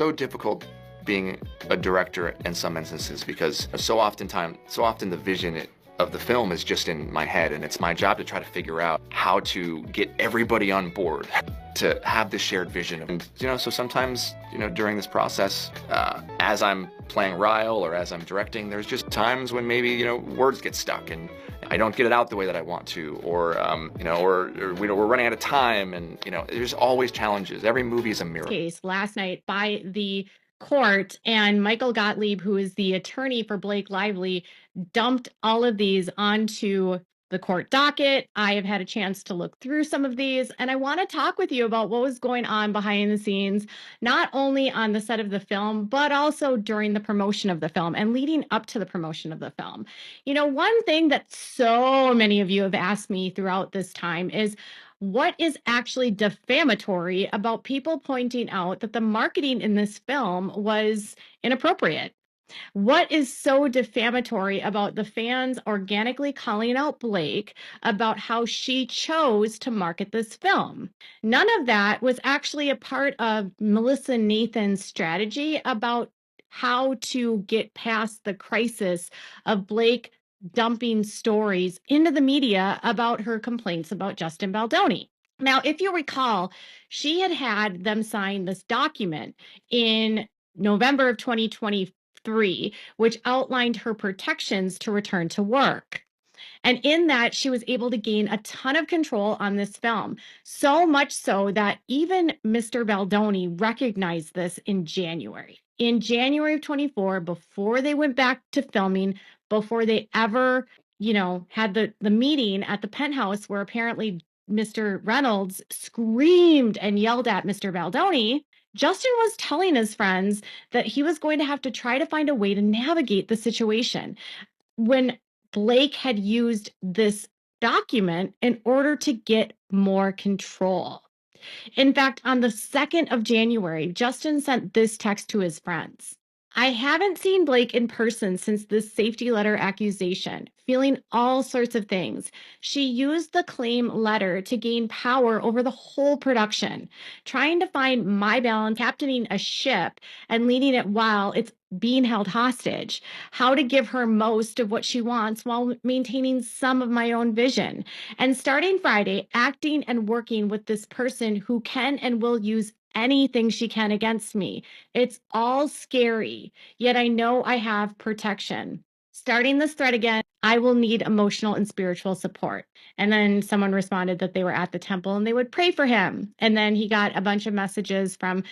so difficult being a director in some instances because so often the vision of the film is just in my head, and it's my job to try to figure out how to get everybody on board to have this shared vision. And so sometimes during this process, as I'm playing Ryle or as I'm directing, there's just times when maybe words get stuck and I don't get it out the way that I want to, or we're running out of time, and there's always challenges. Every movie is a mirror. Case last night by the court, and Michael Gottlieb, who is the attorney for Blake Lively, dumped all of these onto the court docket. I have had a chance to look through some of these, and I want to talk with you about what was going on behind the scenes, not only on the set of the film, but also during the promotion of the film and leading up to the promotion of the film. One thing that so many of you have asked me throughout this time is, what is actually defamatory about people pointing out that the marketing in this film was inappropriate? What is so defamatory about the fans organically calling out Blake about how she chose to market this film? None of that was actually a part of Melissa Nathan's strategy about how to get past the crisis of Blake dumping stories into the media about her complaints about Justin Baldoni. Now, if you recall, she had them sign this document in November of 2023, which outlined her protections to return to work. And in that, she was able to gain a ton of control on this film, so much so that even Mr. Baldoni recognized this in January. In January of 24, before they went back to filming, before they ever, had the meeting at the penthouse where apparently Mr. Reynolds screamed and yelled at Mr. Baldoni, Justin was telling his friends that he was going to have to try to find a way to navigate the situation. When Blake had used this document in order to get more control. In fact, on the 2nd of January, Justin sent this text to his friends. I haven't seen Blake in person since this safety letter accusation, feeling all sorts of things. She used the claim letter to gain power over the whole production, trying to find my balance, captaining a ship and leading it while it's being held hostage, how to give her most of what she wants while maintaining some of my own vision. And starting Friday, acting and working with this person who can and will use anything she can against me. It's all scary, yet I know I have protection. Starting this thread again, I will need emotional and spiritual support. And then someone responded that they were at the temple and they would pray for him. And then he got a bunch of messages from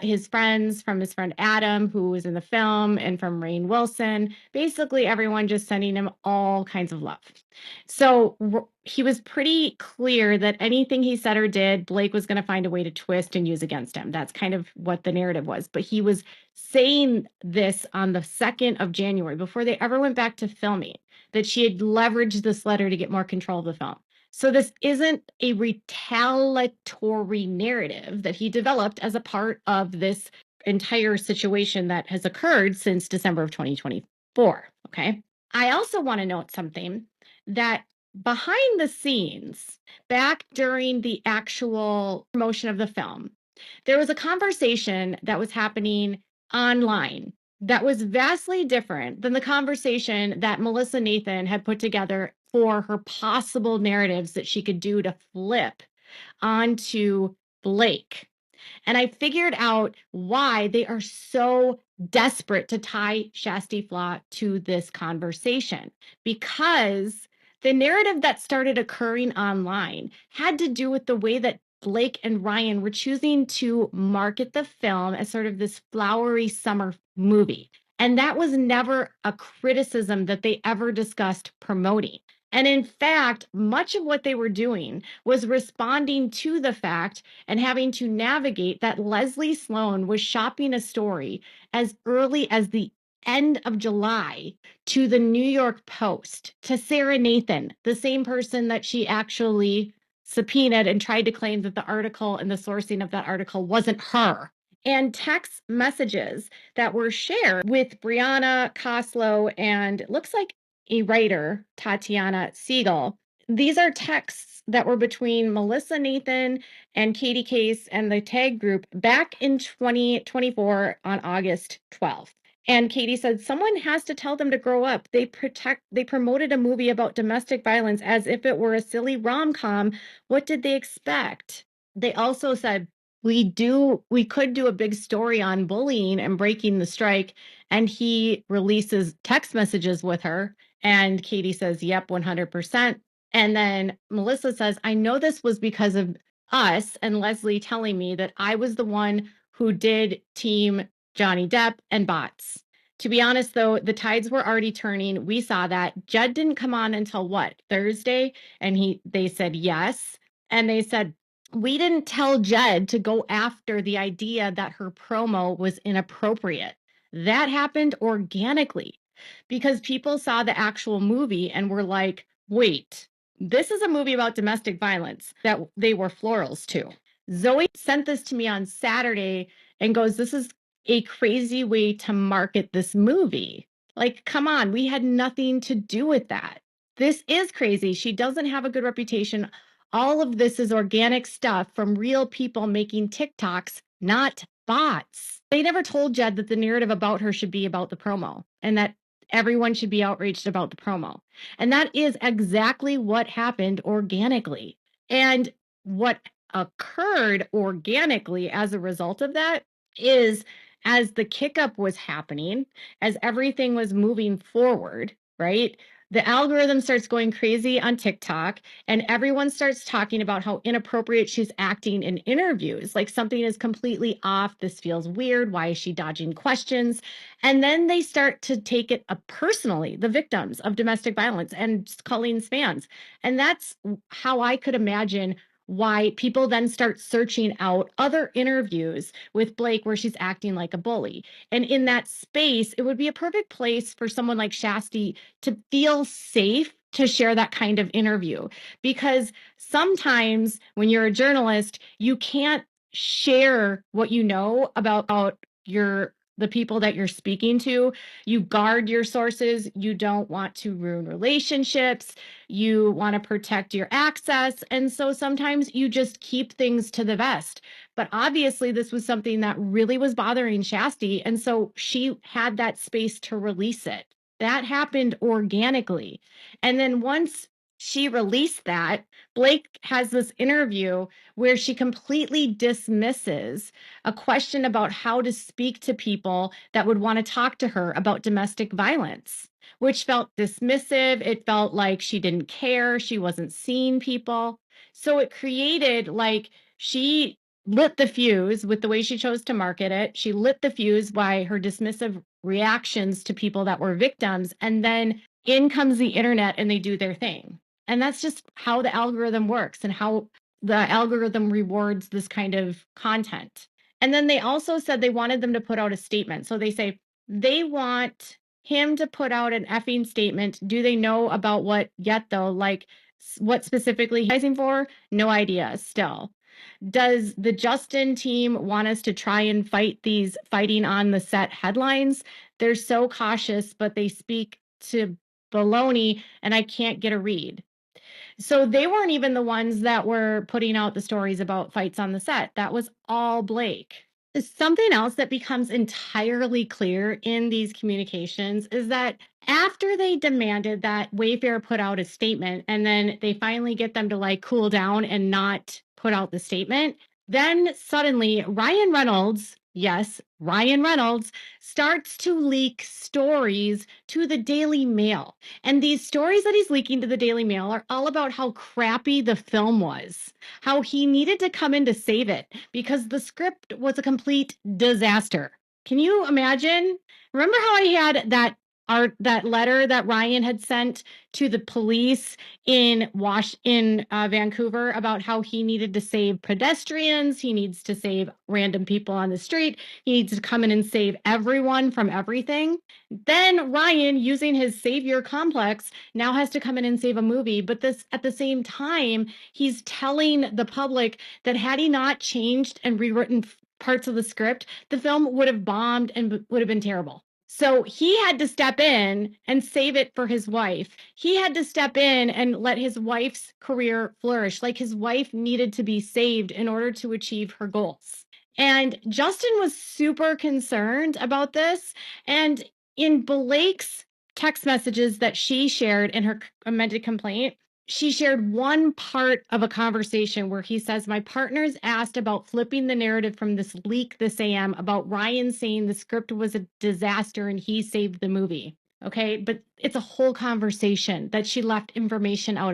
his friends, from his friend Adam, who was in the film, and from Rainn Wilson, basically everyone just sending him all kinds of love. So he was pretty clear that anything he said or did, Blake was going to find a way to twist and use against him. That's kind of what the narrative was. But he was saying this on the 2nd of January, before they ever went back to filming, that she had leveraged this letter to get more control of the film. So this isn't a retaliatory narrative that he developed as a part of this entire situation that has occurred since December of 2024. Okay. I also want to note something that behind the scenes, back during the actual promotion of the film, there was a conversation that was happening online that was vastly different than the conversation that Melissa Nathan had put together for her possible narratives that she could do to flip onto Blake. And I figured out why they are so desperate to tie Shasti Flaw to this conversation, because the narrative that started occurring online had to do with the way that Blake and Ryan were choosing to market the film as sort of this flowery summer movie. And that was never a criticism that they ever discussed promoting. And in fact, much of what they were doing was responding to the fact and having to navigate that Leslie Sloan was shopping a story as early as the end of July to the New York Post, to Sarah Nathan, the same person that she actually subpoenaed and tried to claim that the article and the sourcing of that article wasn't her. And text messages that were shared with Brianna Koslow and it looks like a writer, Tatiana Siegel, These are texts that were between Melissa Nathan and Katie Case and the tag group back in 2024 on August 12th. And Katie said, someone has to tell them to grow up. They promoted a movie about domestic violence as if it were a silly rom-com. What did they expect? They also said, we could do a big story on bullying and breaking the strike. And he releases text messages with her. And Katie says, yep, 100%. And then Melissa says, I know this was because of us and Leslie telling me that I was the one who did team Johnny Depp and bots. To be honest, though, the tides were already turning. We saw that. Jed didn't come on until what, Thursday? And they said yes. And they said, we didn't tell Jed to go after the idea that her promo was inappropriate. That happened organically because people saw the actual movie and were like, wait, this is a movie about domestic violence that they were florals to. Zoe sent this to me on Saturday and goes, this is a crazy way to market this movie. Like, come on, we had nothing to do with that. This is crazy. She doesn't have a good reputation. All of this is organic stuff from real people making TikToks, not bots. They never told Jed that the narrative about her should be about the promo and that everyone should be outraged about the promo. And that is exactly what happened organically. And what occurred organically as a result of that is as the kick up was happening, as everything was moving forward, right? The algorithm starts going crazy on TikTok, and everyone starts talking about how inappropriate she's acting in interviews. Like something is completely off. This feels weird. Why is she dodging questions? And then they start to take it up personally, the victims of domestic violence and Colleen's fans. And that's how I could imagine why people then start searching out other interviews with Blake where she's acting like a bully. And in that space, it would be a perfect place for someone like Shasti to feel safe to share that kind of interview. Because sometimes when you're a journalist, you can't share what you know about the people that you're speaking to. You guard your sources. You don't want to ruin relationships. You want to protect your access. And so sometimes you just keep things to the vest. But obviously, this was something that really was bothering Shasti. And so she had that space to release it. That happened organically. And then once she released that, Blake has this interview where she completely dismisses a question about how to speak to people that would want to talk to her about domestic violence, which felt dismissive. It felt like she didn't care. She wasn't seeing people. So it created like she lit the fuse with the way she chose to market it. She lit the fuse by her dismissive reactions to people that were victims. And then in comes the internet and they do their thing. And that's just how the algorithm works and how the algorithm rewards this kind of content. And then they also said they wanted them to put out a statement. So they say they want him to put out an effing statement. Do they know about what yet, though? Like what specifically he's fighting for? No idea still. Does the Justin team want us to try and fight these fighting on the set headlines? They're so cautious, but they speak to baloney, and I can't get a read. So they weren't even the ones that were putting out the stories about fights on the set. That was all Blake. Something else that becomes entirely clear in these communications is that after they demanded that Wayfair put out a statement and then they finally get them to like cool down and not put out the statement, then suddenly Ryan Reynolds, yes, Ryan Reynolds, starts to leak stories to the Daily Mail. And these stories that he's leaking to the Daily Mail are all about how crappy the film was, how he needed to come in to save it because the script was a complete disaster. Can you imagine? Remember how I had that letter that Ryan had sent to the police in Vancouver about how he needed to save pedestrians, he needs to save random people on the street, he needs to come in and save everyone from everything. Then Ryan, using his savior complex, now has to come in and save a movie. But this at the same time, he's telling the public that had he not changed and rewritten parts of the script, the film would have bombed and would have been terrible. So he had to step in and save it for his wife. He had to step in and let his wife's career flourish. Like his wife needed to be saved in order to achieve her goals. And Justin was super concerned about this. And in Blake's text messages that she shared in her amended complaint, she shared one part of a conversation where he says, my partners asked about flipping the narrative from this leak this AM about Ryan saying the script was a disaster and he saved the movie. Okay. But it's a whole conversation that she left information out.